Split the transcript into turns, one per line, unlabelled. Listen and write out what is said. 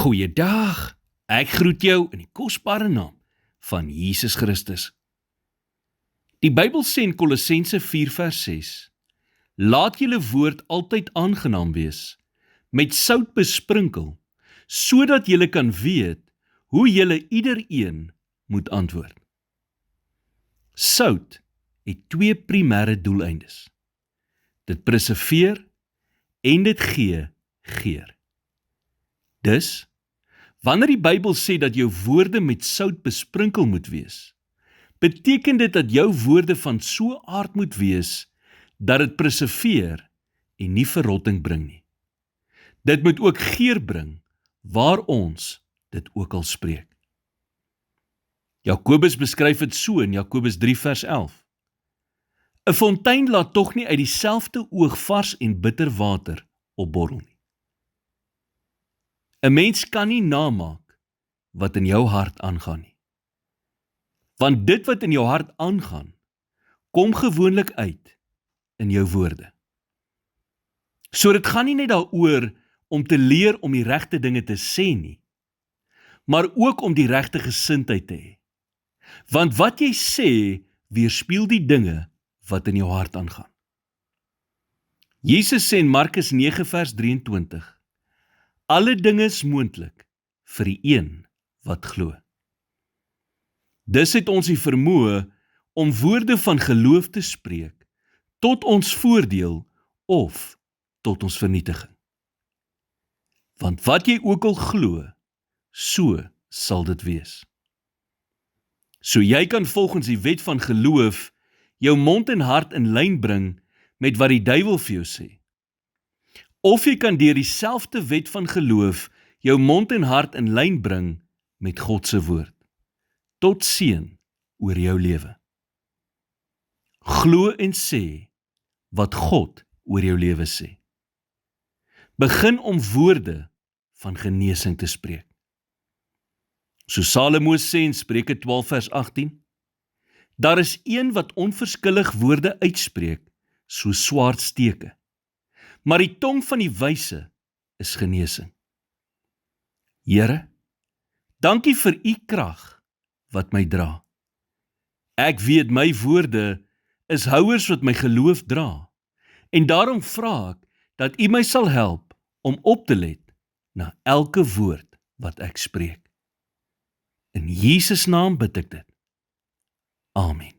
Goeiedag, ek groet jou in die kosbare naam van Jesus Christus. Die Bybel sê in Kolossense 4 vers 6, laat julle woord altyd aangenaam wees, met sout besprinkel, sodat julle kan weet hoe julle iedereen moet antwoord. Sout het twee primêre doeleindes. Dit preserveer en dit gee geur. Dus, wanneer die Bybel sê dat jou woorde met sout besprinkel moet wees, beteken dit dat jou woorde van so aard moet wees, dat dit preserveer en nie verrotting bring nie. Dit moet ook geur bring, waar ons dit ook al spreek. Jakobus beskryf dit so in Jakobus 3 vers 11. 'n Fontein laat tog nie uit dieselfde oog vars en bitter water opborrel nie. 'n Mens kan nie namaak wat in jou hart aangaan nie. Want dit wat in jou hart aangaan, kom gewoonlik uit in jou woorde. So dit gaan nie net daaroor om te leer om die regte dinge te sê nie, maar ook om die regte gesindheid te hê. Want wat jy sê, weerspieël die dinge wat in jou hart aangaan. Jesus sê in Markus 9 vers 23, alle dinge is moontlik vir die een wat glo. Dus het ons die vermoë om woorde van geloof te spreek, tot ons voordeel of tot ons vernietiging. Want wat jy ook al glo, so sal dit wees. So jy kan volgens die wet van geloof jou mond en hart in lyn bring met wat die duiwel vir jou sê. Of jy kan deur dieselfde wet van geloof jou mond en hart in lyn bring met God se woord, tot seën oor jou lewe. Glo en sê wat God oor jou lewe sê. Begin om woorde van genesing te spreek. So Salomo sê in Spreuke 12 vers 18, daar is een wat onverskillig woorde uitspreek, so swaard steke, maar die tong van die wyse is genesing. Here, dankie vir u krag wat my dra. Ek weet my woorde is houers wat my geloof dra, en daarom vra ek dat u my sal help om op te let na elke woord wat ek spreek. In Jesus naam bid ek dit. Amen.